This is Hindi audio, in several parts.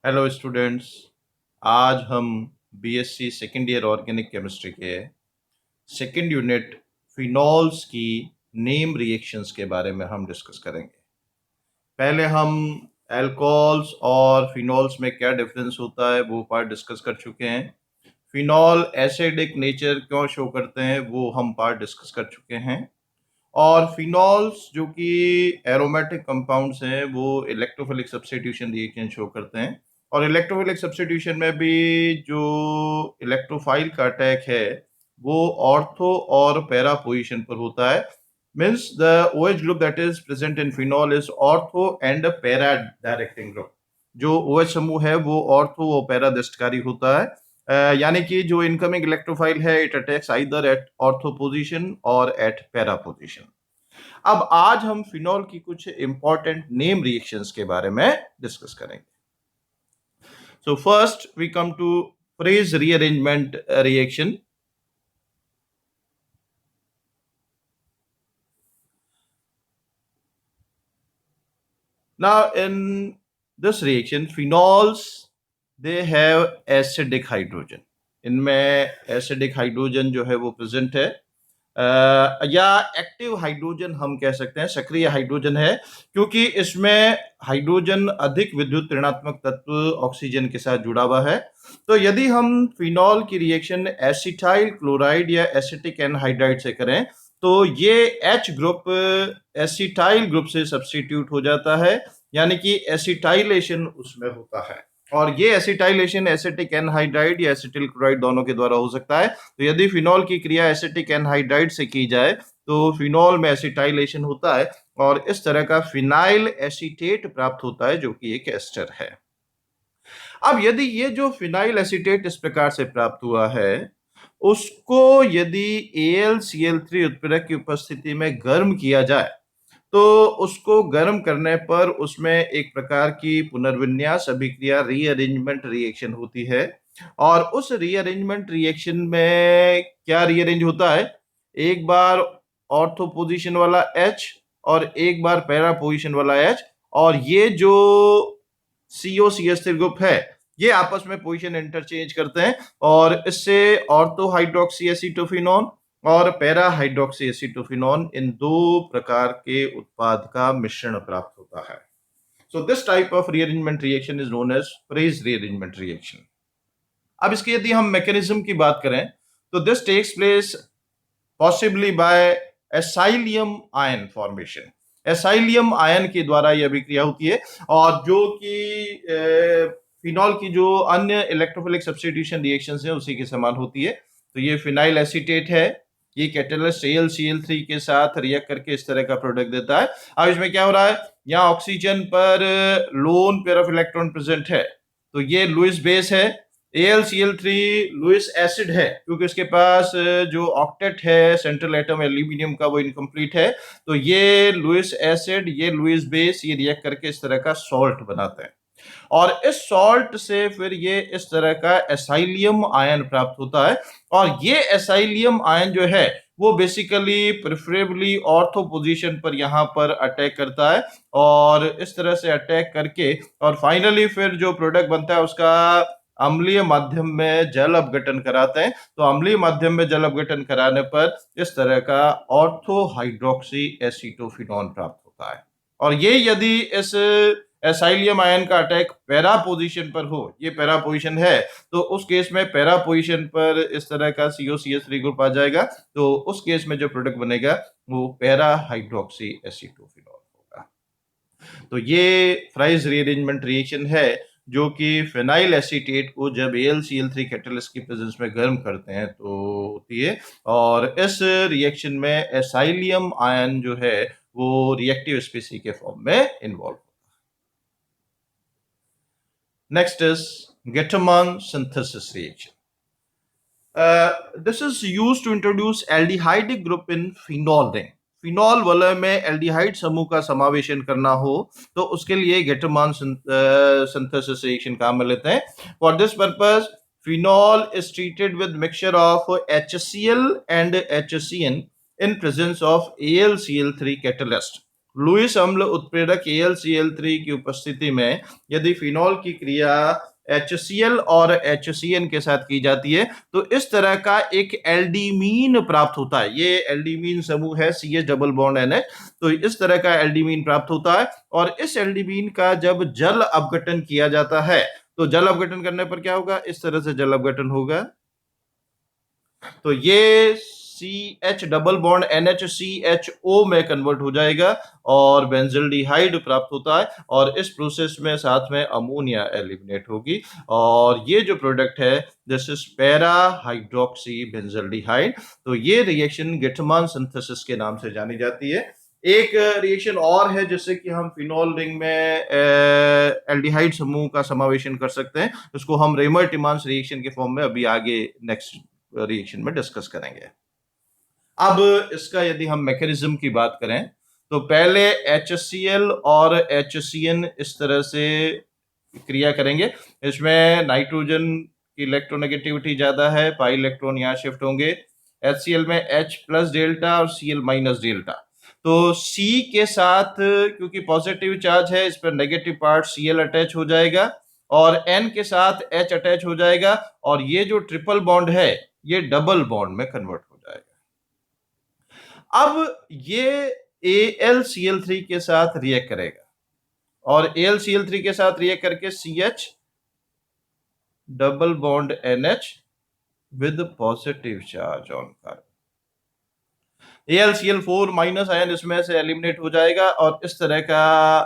Hello students. आज हम BSc second year organic chemistry के सेकेंड यूनिट फिनॉल्स की नेम रिएक्शंस के बारे में हम डिस्कस करेंगे। पहले हम अल्कोहल्स और फिनॉल्स में क्या डिफरेंस होता है वो पार्ट डिस्कस कर चुके हैं। फिनॉल एसिडिक नेचर क्यों शो करते हैं वो हम पार्ट डिस्कस कर चुके हैं। और फिनॉल्स जो कि एरोमेटिक कंपाउंड्स हैं वो इलेक्ट्रोफिलिक सब्स्टिट्यूशन रिएक्शन शो करते हैं। और इलेक्ट्रोफिलिक सब्स्टिट्यूशन में भी जो इलेक्ट्रोफाइल का अटैक है वो ऑर्थो और पैरा पोजीशन पर होता है। Means the OH group that is present in phenol is ortho and para directing group. जो OH समूह है वो ऑर्थो और पैरा दस्तकारी होता है। यानी कि जो इनकमिंग इलेक्ट्रोफाइल है it attacks either at ortho position और एट पैरा पोजीशन। अब आज हम फिनॉल की कुछ इंपॉर्टेंट नेम रिएक्शंस के बारे में डिस्कस करेंगे। So first we come to Fries rearrangement reaction. Now in this reaction phenols they have acidic hydrogen। इनमें एसिडिक हाइड्रोजन जो है वो प्रेजेंट है। या एक्टिव हाइड्रोजन हम कह सकते हैं, सक्रिय हाइड्रोजन है, क्योंकि इसमें हाइड्रोजन अधिक विद्युत ऋणात्मक तत्व ऑक्सीजन के साथ जुड़ा हुआ है। तो यदि हम फिनॉल की रिएक्शन एसिटाइल क्लोराइड या एसिटिक एनहाइड्राइड से करें तो ये H ग्रुप एसिटाइल ग्रुप से सब्स्टिट्यूट हो जाता है, यानी कि एसिटाइलेशन उसमें होता है। और ये एसिटाइलेशन एसिटिक एनहाइड्राइड या एसिटिल क्लोराइड दोनों के द्वारा हो सकता है। तो यदि फिनॉल की क्रिया एसिटिक एनहाइड्राइड से की जाए तो फिनॉल में एसिटाइलेशन होता है और इस तरह का फिनाइल एसीटेट प्राप्त होता है जो कि एक एस्टर है। अब यदि ये जो फिनाइल एसीटेट इस प्रकार से प्राप्त हुआ है उसको यदि AlCl3 उत्प्रेरक की उपस्थिति में गर्म किया जाए तो उसको गर्म करने पर उसमें एक प्रकार की पुनर्विन्यास अभिक्रिया रीअरेंजमेंट रिएक्शन होती है। और उस रीअरेंजमेंट रिएक्शन में क्या रीअरेंज होता है, एक बार ऑर्थो पोजीशन वाला H और एक बार पैरा पोजीशन वाला H, और ये जो COCH3 ग्रुप है ये आपस में पोजीशन इंटरचेंज करते हैं और इससे ऑर्थो हाइड्रोक्सी एसीटोफिनॉन और पैरा हाइड्रोक्सी एसीटोफिनॉन इन दो प्रकार के उत्पाद का मिश्रण प्राप्त होता है। So this type of rearrangement reaction is known as Fries rearrangement reaction. अब इसके यदि हम मैकेनिज्म की बात करें तो this takes place possibly by acylium ion formation. Acylium ion के द्वारा यह अभिक्रिया होती है और जो कि फिनॉल की जो अन्य इलेक्ट्रोफिलिक सब्स्टिट्यूशन रिएक्शंस है उसी के समान होती है। तो ये फिनाइल एसीटेट है, ये कैटलिस्ट AlCl3 के साथ रिएक्ट करके इस तरह का प्रोडक्ट देता है। अब इसमें क्या हो रहा है, यहाँ ऑक्सीजन पर lone pair of electron present है तो ये लुईस बेस है। AlCl3 लुईस एसिड है क्योंकि इसके पास जो ऑक्टेट है सेंट्रल एटम एल्यूमिनियम का वो इनकम्प्लीट है। तो ये लुईस एसिड, ये लुईस बेस, ये रिएक्ट करके इस तरह का सॉल्ट बनाते हैं और इस सॉल्ट से फिर ये इस तरह का एसाइलियम आयन प्राप्त होता है। और ये एसाइलियम आयन जो है वो बेसिकली प्रेफरेबली ऑर्थो पोजीशन पर यहाँ पर अटैक करता है और इस तरह से अटैक करके और फाइनली फिर जो प्रोडक्ट बनता है उसका अम्लीय माध्यम में जल अपघटन कराते हैं। तो अम्लीय माध्यम में जल अपघटन कराने पर इस तरह का ऑर्थो हाइड्रोक्सी एसीटोफिनॉन प्राप्त होता है। और ये यदि इस एसाइलियम आयन का अटैक पैरा पोजीशन पर हो, ये पैरा पोजीशन है, तो उस केस में पैरा पोजीशन पर इस तरह का COCH3 ग्रुप आ जाएगा। तो उस केस में जो प्रोडक्ट बनेगा वो पैरा हाइड्रोक्सी एसीटोफिनॉल होगा। तो ये फ्राइज रीअरेंजमेंट रिएक्शन है जो कि फिनाइल एसीटेट को जब AlCl3 कैटलिस्ट की प्रेजेंस में गर्म करते हैं तो होती है। और इस रिएक्शन में एसाइलियम आयन जो है वो रिएक्टिव स्पीसी के फॉर्म में involve. Next is Getterman synthesis reaction. This is used to introduce aldehydic group in phenol ring. Phenol वलय में एल्डिहाइड समूह का समावेशन करना हो तो उसके लिए गेटरमान सिंथेसिस रिएक्शन काम में लेते हैं। For this purpose phenol is treated with mixture of HCl and HCN in presence of AlCl3 catalyst Lewis अम्ल उत्प्रेरक AlCl3 की उपस्थिति में यदि फिनॉल की क्रिया HCl और HCN के साथ की जाती है तो इस तरह का एक एल्डिमीन प्राप्त होता है। ये एल्डिमीन समूह है CH डबल बॉन्ड NH, तो इस तरह का एल्डिमीन प्राप्त होता है। और इस एल्डिमीन का जब जल अपघटन किया जाता है तो जल अपघटन करने पर क्या होगा, इस तरह से जल अपघटन होगा। तो ये CH डबल बॉन्ड NHCHO में कन्वर्ट हो जाएगा और बेंजल्डिहाइड प्राप्त होता है और इस प्रोसेस में साथ में अमोनिया एलिमिनेट होगी और ये जो प्रोडक्ट है this is para hydroxy benzaldehyde. तो ये रिएक्शन गेटमान सिंथेसिस के नाम से जानी जाती है। एक रिएक्शन और है जिससे कि हम फिनॉल रिंग में एल्डिहाइड समूह का समावेशन कर सकते हैं, उसको हम रेमर-टिमान्स रिएक्शन के फॉर्म में अभी आगे नेक्स्ट रिएक्शन में डिस्कस करेंगे। अब इसका यदि हम मैकेनिज्म की बात करें तो पहले HCl और HCN इस तरह से क्रिया करेंगे। इसमें नाइट्रोजन की इलेक्ट्रोनेगेटिविटी ज्यादा है, पाई इलेक्ट्रॉन यहाँ शिफ्ट होंगे। HCl में H प्लस डेल्टा और Cl माइनस डेल्टा। तो C के साथ क्योंकि पॉजिटिव चार्ज है इस पर नेगेटिव पार्ट Cl अटैच हो जाएगा और N के साथ H अटैच हो जाएगा और ये जो ट्रिपल बॉन्ड है ये डबल बॉन्ड में कन्वर्ट हो जाएगा। अब ये AlCl3 के साथ रिएक्ट करेगा और AlCl3 के साथ रिएक्ट करके CH double bond NH with positive charge on carbon, AlCl4 minus ion इसमें से एलिमिनेट हो जाएगा और इस तरह का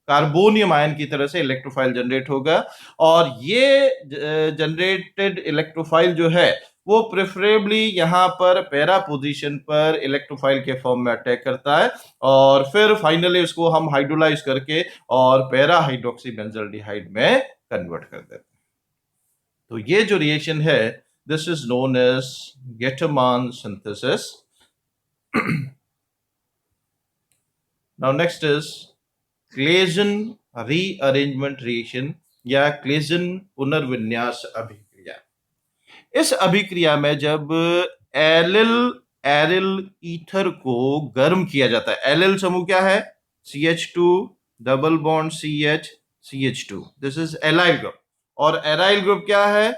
कार्बोनियम आयन की तरह से इलेक्ट्रोफाइल जनरेट होगा और ये जनरेटेड इलेक्ट्रोफाइल जो है वो प्रेफरेबली यहाँ पर पैरा पोजीशन पर इलेक्ट्रोफाइल के फॉर्म में अटैक करता है और फिर फाइनली इसको हम हाइड्रोलाइज करके और पैरा हाइड्रोक्सी बेंजल्डिहाइड में कन्वर्ट कर देते हैं। तो ये जो रिएक्शन है this is known as Gattermann synthesis. Now next is Claisen rearrangement reaction या क्लेजन पुनर्विन्यास अभिक्रिया। इस अभिक्रिया में जब एलिल एरिल ईथर को गर्म किया जाता है, एलिल समूह क्या है CH2 double bond CH CH2, this is allyl group, और एराइल ग्रुप क्या है,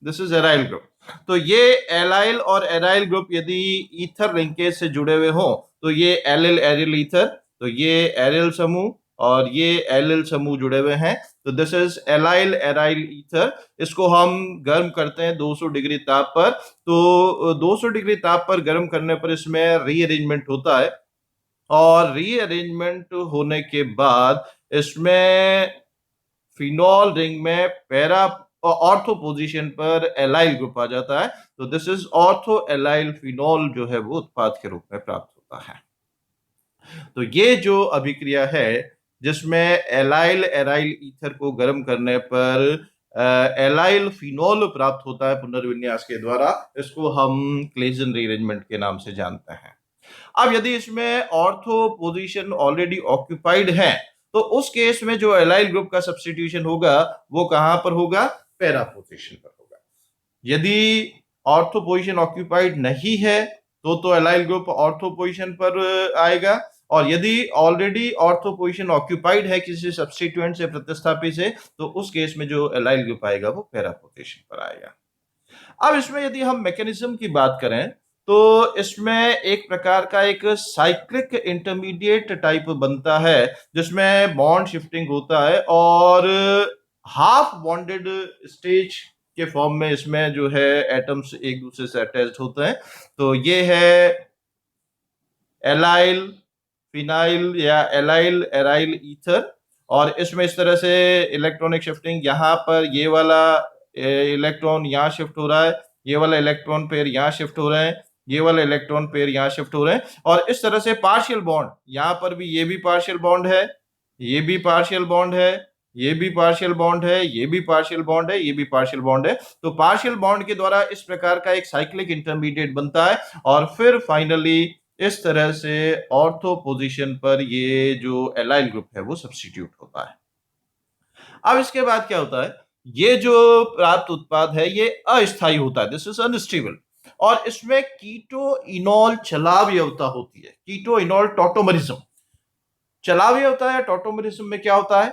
दिस इज एराइल ग्रुप। तो ये एलाइल और एराइल ग्रुप यदि ईथर लिंकेज से जुड़े हुए हो तो ये एलिल एरिल ईथर, तो ये एरिल समूह और ये एलिल समूह जुड़े हुए हैं, तो this is allyl aryl ether. इसको हम गर्म करते हैं 200 डिग्री ताप पर, तो 200 डिग्री ताप पर गर्म करने पर इसमें रीअरेंजमेंट होता है और रीअरेंजमेंट होने के बाद इसमें फिनॉल रिंग में पैरा ऑर्थो पोजीशन पर एलाइल ग्रुप आ जाता है, तो this is ortho allyl phenol जो है वो उत्पाद के रूप में प्राप्त होता है। तो ये जो अभिक्रिया है जिसमें एलाइल एराइल ईथर को गर्म करने पर एलाइल फिनॉल प्राप्त होता है पुनर्विन्यास के द्वारा, इसको हम क्लेजन रीअरेंजमेंट के नाम से जानते हैं। अब यदि इसमें ऑर्थो पोजीशन ऑलरेडी ऑक्यूपाइड है तो उस केस में जो एलाइल ग्रुप का सब्स्टिट्यूशन होगा वो कहां पर होगा, पैरा पोजीशन पर होगा। यदि ऑर्थो पोजीशन ऑक्यूपाइड नहीं है तो एलाइल ग्रुप ऑर्थो पोजीशन पर आएगा, और यदि ऑलरेडी ऑर्थो पोजीशन ऑक्यूपाइड है किसी सब्स्टिट्यूएंट से प्रतिस्थापी से तो उस केस में जो एलाइल ग्रुप आएगा वो पैरा पोजीशन पर आएगा। अब इसमें यदि हम मैकेनिज्म की बात करें तो इसमें एक प्रकार का एक साइक्लिक इंटरमीडिएट टाइप बनता है जिसमें बॉन्ड शिफ्टिंग होता है और हाफ बॉन्डेड स्टेज के फॉर्म में इसमें जो है एटम्स एक दूसरे से अटैच्ड होते हैं। तो ये है एलाइल फिनाइल या एलाइल एराइल ईथर, और इसमें इस तरह से इलेक्ट्रॉनिक शिफ्टिंग, यहाँ पर ये वाला इलेक्ट्रॉन यहाँ शिफ्ट हो रहा है, ये वाला इलेक्ट्रॉन पेयर यहाँ शिफ्ट हो रहे हैं, ये वाला इलेक्ट्रॉन पेयर यहाँ शिफ्ट हो रहे हैं, और इस तरह से पार्शियल बॉन्ड, यहाँ पर भी ये भी पार्शियल बॉन्ड है, ये भी पार्शियल बॉन्ड है, ये भी पार्शियल बॉन्ड है, ये भी पार्शियल बॉन्ड है, ये भी पार्शियल बॉन्ड है। तो पार्शियल बॉन्ड के द्वारा इस प्रकार का एक साइक्लिक इंटरमीडिएट बनता है और फिर फाइनली इस तरह से ऑर्थो पोजीशन पर ये जो एलाइल ग्रुप है वो सब्स्टिट्यूट होता है। अब इसके बाद क्या होता है, ये जो प्राप्त उत्पाद है ये अस्थायी होता है, दिस इज अनस्टेबल, और इसमें कीटो इनॉल चलावयवता होती है, कीटो इनॉल टॉटोमरिज्म। चलावी होता है टॉटोमेरिज्म में क्या होता है?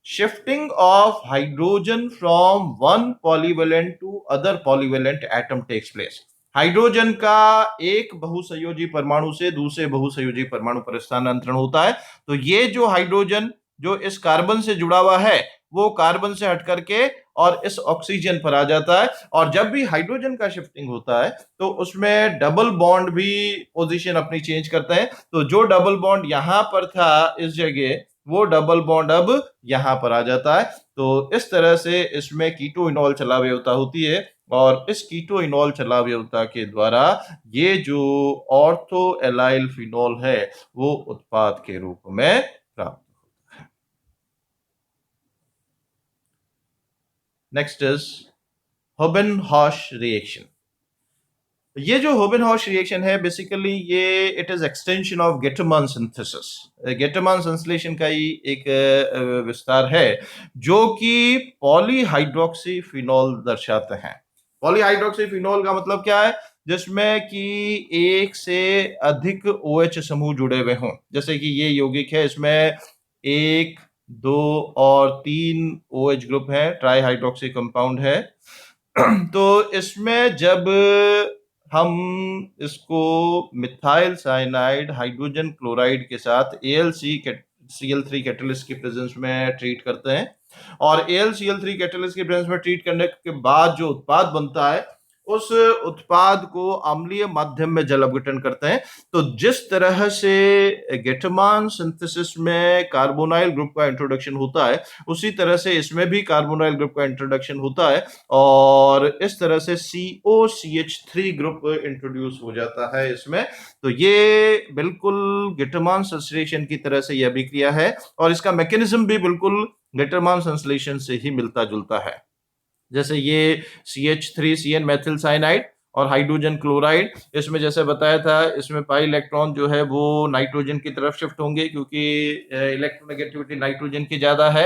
Shifting of hydrogen from one polyvalent to other polyvalent atom takes place. Hydrogen का एक बहुसंयोजी परमाणु से दूसरे बहुसंयोजी परमाणु पर स्थानांतरण होता है। तो ये जो हाइड्रोजन जो इस कार्बन से जुड़ा हुआ है वो कार्बन से हट करके और इस ऑक्सीजन पर आ जाता है। और जब भी हाइड्रोजन का शिफ्टिंग होता है तो उसमें डबल बॉन्ड भी पोजीशन अपनी चेंज करते हैं। तो जो डबल बॉन्ड यहां पर था इस जगह, वो डबल बॉन्ड अब यहां पर आ जाता है। तो इस तरह से इसमें कीटो इनॉल चलाव्यता होती है और इस कीटो इनॉल चलाव्यता के द्वारा ये जो ऑर्थो एलाइल फिनॉल है वो उत्पाद के रूप में प्राप्त। Next is Houben Hoesch reaction. ये जो होबेन-हॉश रिएक्शन है बेसिकली ये it is extension of Gattermann synthesis. Gattermann संश्लेषण का ही एक विस्तार है जो कि पॉलीहाइड्रोक्सी फिनॉल दर्शाते हैं। पॉलीहाइड्रोक्सी फिनॉल का मतलब क्या है? जिसमें कि एक से अधिक OH समूह जुड़े हुए हों। जैसे कि ये यौगिक है, इसमें 1, 2 और 3 OH ग्रुप है, ट्राई हाइड्रोक्सी कंपाउंड है। तो इसमें जब हम इसको मिथाइल साइनाइड हाइड्रोजन क्लोराइड के साथ AlCl3 कैटलिस्ट की प्रेजेंस में ट्रीट करते हैं और AlCl3 कैटलिस्ट की प्रेजेंस में ट्रीट करने के बाद जो उत्पाद बनता है उस उत्पाद को अम्लीय माध्यम में जल अपघटन करते हैं। तो जिस तरह से गेटरमान सिंथेसिस में कार्बोनाइल ग्रुप का इंट्रोडक्शन होता है उसी तरह से इसमें भी कार्बोनाइल ग्रुप का इंट्रोडक्शन होता है और इस तरह से COCH3 ग्रुप इंट्रोड्यूस हो जाता है इसमें। तो ये बिल्कुल गेटरमान संश्लेषण की तरह से यह अभिक्रिया है और इसका मैकेनिज्म भी बिल्कुल गेटरमान संश्लेषण से ही मिलता जुलता है। जैसे ये CH3CN मेथिल साइनाइड और हाइड्रोजन क्लोराइड, इसमें जैसे बताया था इसमें पाई इलेक्ट्रॉन जो है वो नाइट्रोजन की तरफ शिफ्ट होंगे क्योंकि इलेक्ट्रोनेगेटिविटी नाइट्रोजन की ज्यादा है।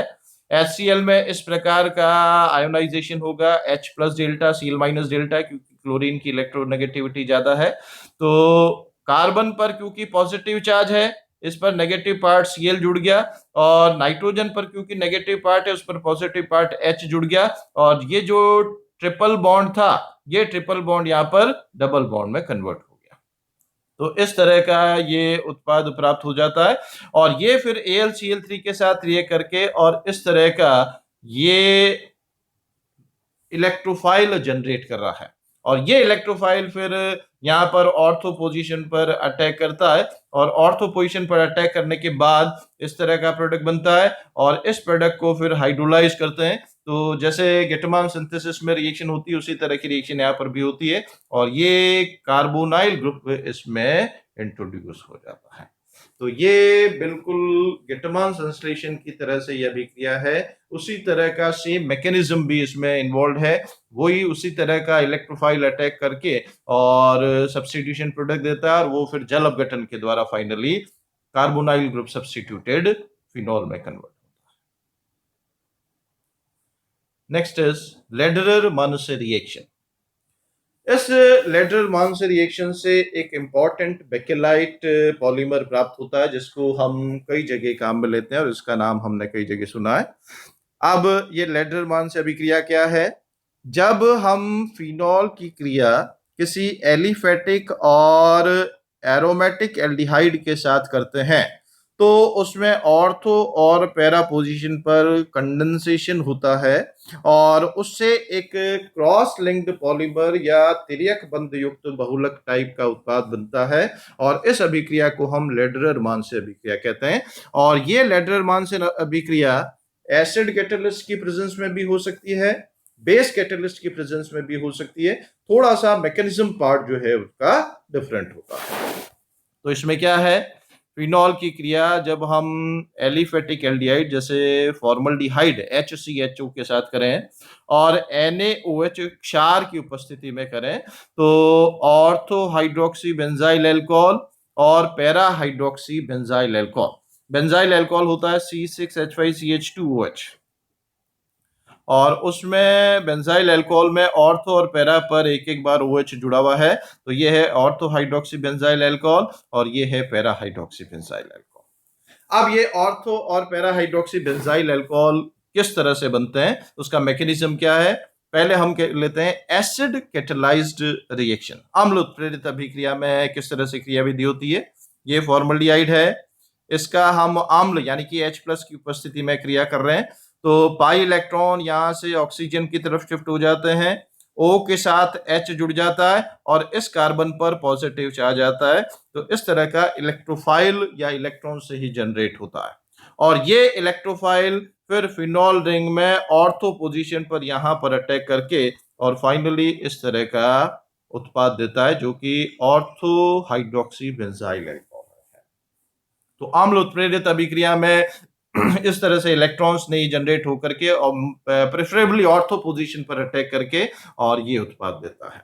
HCl में इस प्रकार का आयोनाइजेशन होगा H plus delta Cl minus delta क्योंकि क्लोरीन की इलेक्ट्रोनेगेटिविटी ज्यादा है। तो कार्बन पर क्योंकि पॉजिटिव चार्ज है इस पर नेगेटिव पार्ट Cl जुड़ गया और नाइट्रोजन पर क्योंकि नेगेटिव पार्ट है उस पर पॉजिटिव पार्ट H जुड़ गया और ये जो ट्रिपल बॉन्ड था ये ट्रिपल बॉन्ड यहाँ पर डबल बॉन्ड में कन्वर्ट हो गया। तो इस तरह का ये उत्पाद प्राप्त हो जाता है और ये फिर AlCl3 के साथ रिएक्ट करके और इस तरह का ये इलेक्ट्रोफाइल जनरेट कर रहा है और ये इलेक्ट्रोफाइल फिर यहाँ पर ऑर्थो पोजीशन पर अटैक करता है और ऑर्थो पोजीशन पर अटैक करने के बाद इस तरह का प्रोडक्ट बनता है और इस प्रोडक्ट को फिर हाइड्रोलाइज करते हैं। तो जैसे गेटरमान सिंथेसिस में रिएक्शन होती है उसी तरह की रिएक्शन यहाँ पर भी होती है और ये कार्बोनाइल ग्रुप इसमें इंट्रोड्यूस हो जाता है। तो ये बिल्कुल गेटरमान संश्लेषण की तरह से यह अभिक्रिया है, उसी तरह का सेम मैकेनिज्म भी इसमें इन्वॉल्व है। वही उसी तरह का इलेक्ट्रोफाइल अटैक करके और सब्स्टिट्यूशन प्रोडक्ट देता है और वो फिर जल अपघटन के द्वारा finally carbonyl group substituted phenol में कन्वर्ट होता है। Next is Lederer Manasse reaction. इस लेडरर-मानुसे रिएक्शन से एक इंपॉर्टेंट बेकेलाइट पॉलीमर प्राप्त होता है जिसको हम कई जगह काम में लेते हैं और इसका नाम हमने कई जगह सुना है। अब ये लेडरर-मानुसे अभिक्रिया क्या है? जब हम फिनॉल की क्रिया किसी एलिफेटिक और एरोमेटिक एल्डिहाइड के साथ करते हैं तो उसमें ऑर्थो और पैरा पोजीशन पर कंडेंसेशन होता है और उससे एक क्रॉस लिंक्ड पॉलीमर या तिर्यक बंध युक्त बहुलक टाइप का उत्पाद बनता है और इस अभिक्रिया को हम लेडरर-मानुसे अभिक्रिया कहते हैं। और ये लेडरर-मानुसे अभिक्रिया एसिड कैटलिस्ट की प्रेजेंस में भी हो सकती है, बेस कैटलिस्ट की प्रेजेंस में भी हो सकती है। थोड़ा सा मैकेनिज्म पार्ट जो है उसका डिफरेंट होता है। तो इसमें क्या है? फिनॉल की क्रिया जब हम एलिफेटिक एल्डिहाइड जैसे फॉर्मल्डिहाइड HCHO के साथ करें और NaOH क्षार की उपस्थिति में करें तो ऑर्थो हाइड्रोक्सी बेंजाइल एल्कोहल और para hydroxy benzyl alcohol, benzyl alcohol होता है C6H5CH2OH और उसमें बेंजाइल अल्कोहल में ऑर्थो और पैरा पर एक एक बार OH जुड़ा हुआ है। तो ये है ऑर्थो हाइड्रोक्सी बेंजाइल अल्कोहल और ये है पैरा हाइड्रोक्सी बेंजाइल अल्कोहल। अब ये ऑर्थो और पैरा हाइड्रोक्सी बेंजाइल अल्कोहल किस तरह से बनते हैं, उसका मैकेनिज्म क्या है? पहले हम लेते हैं एसिड कैटलाइज्ड रिएक्शन। अम्ल उत्प्रेरित अभिक्रिया में किस तरह से क्रियाविधि होती है? ये फॉर्मल्डिहाइड है, इसका हम अम्ल यानी कि H+ की उपस्थिति में क्रिया कर रहे हैं, तो पाई इलेक्ट्रॉन यहां से ऑक्सीजन की तरफ शिफ्ट हो जाते हैं, O के साथ H जुड़ जाता है और इस कार्बन पर पॉजिटिव चार्ज आता है, तो इस तरह का इलेक्ट्रोफाइल या इलेक्ट्रॉन से ही जनरेट होता है। और ये इलेक्ट्रोफाइल फिर फिनॉल रिंग में ऑर्थो पोजीशन पर यहां पर अटैक करके और फाइनली इस तरह का उत्पाद देता है जो कि ऑर्थो हाइड्रोक्सी बेंजाइल अल्कोहल है। तो अम्ल उत्प्रेरित अभिक्रिया में इस तरह से इलेक्ट्रॉन्स नहीं जनरेट होकर के और प्रेफरेबली ऑर्थो पोजीशन पर अटैक करके और ये उत्पाद देता है।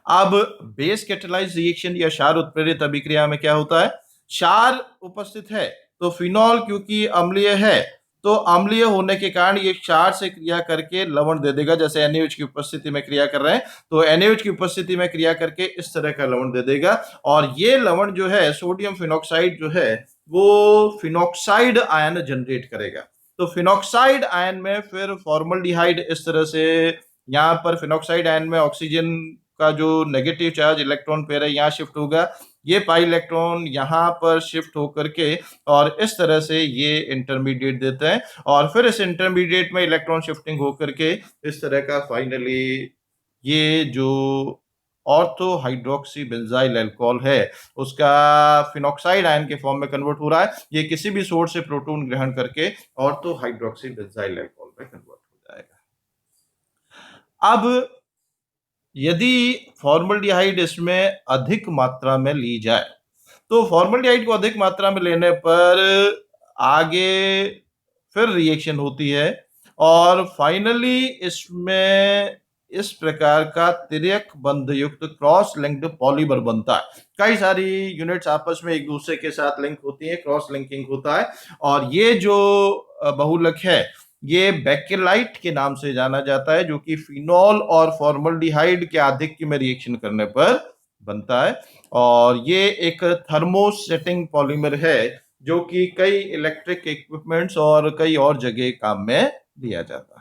अब बेस कैटलाइज्ड रिएक्शन या क्षार उत्प्रेरित अभिक्रिया में क्या होता है? क्षार उपस्थित है तो फिनॉल क्योंकि अम्लीय है तो अम्लीय होने के कारण ये क्षार से क्रिया करके लवण दे देगा। जैसे NaOH की उपस्थिति में क्रिया कर रहे हैं तो NaOH की उपस्थिति में क्रिया करके इस तरह का लवण दे देगा और ये लवण जो है सोडियम फिनॉक्साइड जो है वो फिनॉक्साइड आयन जनरेट करेगा। तो फिनॉक्साइड आयन में फिर फॉर्मल्डिहाइड इस तरह से यहाँ पर फिनॉक्साइड आयन में ऑक्सीजन का जो नेगेटिव चार्ज इलेक्ट्रॉन पेयर है यहाँ शिफ्ट होगा, ये पाई इलेक्ट्रॉन यहाँ पर शिफ्ट होकर के और इस तरह से ये इंटरमीडिएट देते हैं और फिर इस इंटरमीडिएट में इलेक्ट्रॉन शिफ्टिंग होकर के इस तरह का फाइनली ये जो ऑर्थो हाइड्रोक्सी बेंजाइल अल्कोहल है उसका फिनॉक्साइड आयन के फॉर्म में कन्वर्ट हो रहा है। ये किसी भी सोर्स से प्रोटॉन ग्रहण करके ऑर्थो हाइड्रोक्सी बेंजाइल अल्कोहल में कन्वर्ट हो जाएगा। अब यदि फॉर्मल्डिहाइड इसमें अधिक मात्रा में ली जाए तो फॉर्मल्डिहाइड को अधिक मात्रा में लेने पर आगे फिर रिएक्शन होती है और फाइनली इसमें इस प्रकार का तिर्यक बंध युक्त क्रॉस लिंक्ड पॉलीमर बनता है। कई सारी यूनिट्स आपस में एक दूसरे के साथ लिंक होती है, क्रॉस लिंकिंग होता है और ये जो बहुलक है ये बेकेलाइट के नाम से जाना जाता है जो कि फिनॉल और फॉर्मल्डिहाइड के आधिक्य में रिएक्शन करने पर बनता है और ये एक थर्मोसेटिंग पॉलीमर है जो कि कई इलेक्ट्रिक इक्विपमेंट्स और कई और जगह काम में लिया जाता है।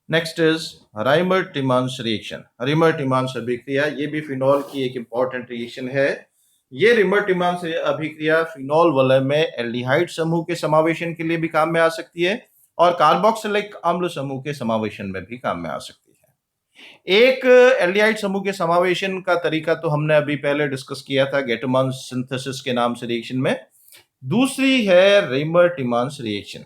Next is Reimer Tiemann reaction. Reimer Tiemann अभिक्रिया ये भी फिनॉल की एक इंपॉर्टेंट रिएक्शन है। ये राइमर-टिमांस अभिक्रिया फिनॉल वलय में एल्डिहाइड समूह के समावेशन के लिए भी काम में आ सकती है और कार्बोक्सिलिक अम्ल समूह के समावेशन में भी काम में आ सकती है। एक एल्डिहाइड समूह के समावेशन का तरीका तो हमने अभी पहले डिस्कस किया था गेटमान सिंथेसिस के नाम से रिएक्शन में। दूसरी है राइमर-टिमांस रिएक्शन।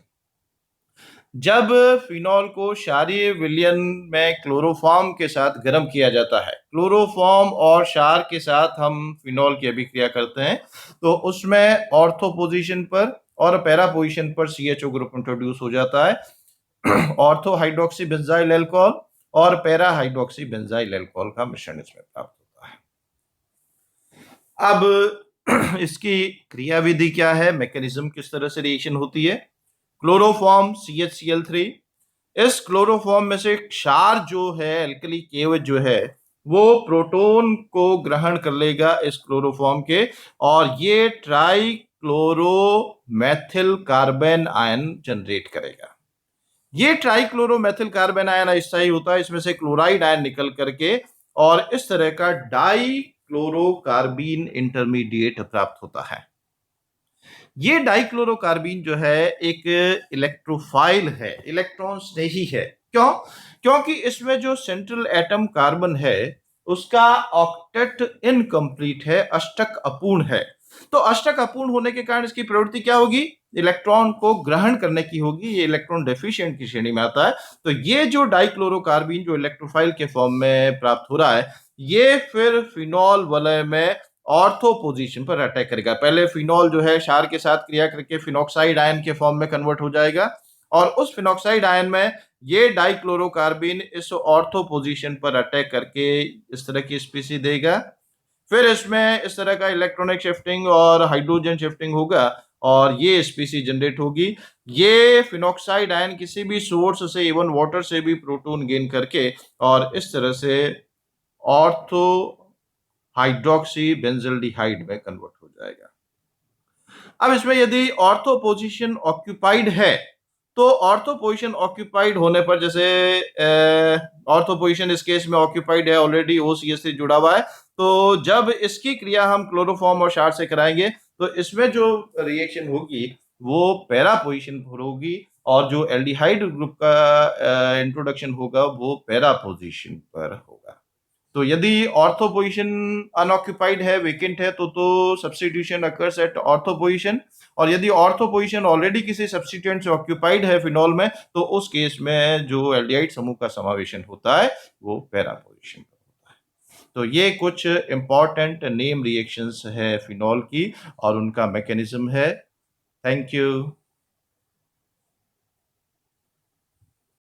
जब फिनॉल को क्षारीय विलयन में क्लोरोफॉर्म के साथ गर्म किया जाता है, क्लोरोफॉर्म और क्षार के साथ हम फिनॉल की अभिक्रिया करते हैं तो उसमें ऑर्थो पोजीशन पर और पैरा पोजीशन पर CHO ग्रुप इंट्रोड्यूस हो जाता है। ऑर्थो हाइड्रोक्सी बेंजाइल अल्कोहल और पैरा हाइड्रोक्सी बेंजाइल अल्कोहल का मिश्रण इसमें प्राप्त होता है। अब इसकी क्रियाविधि क्या है, मैकेनिज्म किस तरह से रिएक्शन होती है? क्लोरोफॉर्म CHCl3, इस क्लोरोफॉर्म में से क्षार जो है एल्कली KOH जो है वो प्रोटॉन को ग्रहण कर लेगा इस क्लोरोफॉर्म के और ये try chloro Maithil carbon ion generate करेगा। ये ट्राइक्लोरोमेथिल कार्बन आयन अस्थायी होता है, इसमें से क्लोराइड आयन निकल करके और इस तरह का डाई क्लोरोकार्बीन इंटरमीडिएट प्राप्त होता है। ये डाइक्लोरोकार्बीन जो है एक इलेक्ट्रोफाइल है, इलेक्ट्रॉन स्नेही है। क्यों? क्योंकि इसमें जो सेंट्रल एटम कार्बन है उसका ऑक्टेट इनकम्प्लीट है, अष्टक अपूर्ण है। तो अष्टक अपूर्ण होने के कारण इसकी प्रवृत्ति क्या होगी? इलेक्ट्रॉन को ग्रहण करने की होगी। ये इलेक्ट्रॉन डेफिशिएंट की श्रेणी में आता है। तो ये जो डाइक्लोरोकार्बीन जो इलेक्ट्रोफाइल के फॉर्म में प्राप्त हो रहा है ये फिर फिनॉल वलय में ऑर्थो पोजीशन पर अटैक करेगा। पहले फिनॉल जो है क्षार के साथ क्रिया करके फिनॉक्साइड आयन के फॉर्म में कन्वर्ट हो जाएगा और उस फिनॉक्साइड आयन में ये डाइक्लोरोकार्बीन इस ऑर्थो पोजीशन पर अटैक करके इस तरह की स्पीसी देगा। फिर इसमें इस तरह का इलेक्ट्रॉनिक शिफ्टिंग और हाइड्रोजन शिफ्टिंग होगा और ये स्पीसी जनरेट होगी। ये फिनॉक्साइड आयन किसी भी सोर्स से इवन वाटर से भी प्रोटॉन गेन करके और इस तरह से ऑर्थो हाइड्रोक्सी बेंजल्डिहाइड में कन्वर्ट हो जाएगा। अब इसमें यदि ऑर्थो पोजीशन ऑक्यूपाइड है, तो ऑर्थो पोजीशन ऑक्यूपाइड होने पर, जैसे ऑर्थो पोजीशन इस केस में ऑक्यूपाइड है, ऑलरेडी OCH से जुड़ा हुआ है, तो जब इसकी क्रिया हम क्लोरोफॉर्म और क्षार से कराएंगे तो इसमें जो रिएक्शन होगी वो पैरा पोजीशन पर होगी, और जो एल्डिहाइड ग्रुप का इंट्रोडक्शन होगा वो पैरा पोजीशन पर होगा। तो यदि ऑर्थो पोजीशन अनऑक्यूपाइड है, वेकेंट है, तो substitution occurs at ortho position, और यदि ऑर्थो पोजीशन ऑलरेडी किसी सब्स्टिट्यूएंट से ऑक्यूपाइड है फिनॉल में, तो उस केस में जो एल्डिहाइड समूह का समावेशन होता है वो पैरा पोजीशन पर होता है। तो ये कुछ इंपॉर्टेंट नेम रिएक्शंस है फिनॉल की और उनका मैकेनिज्म है। Thank you.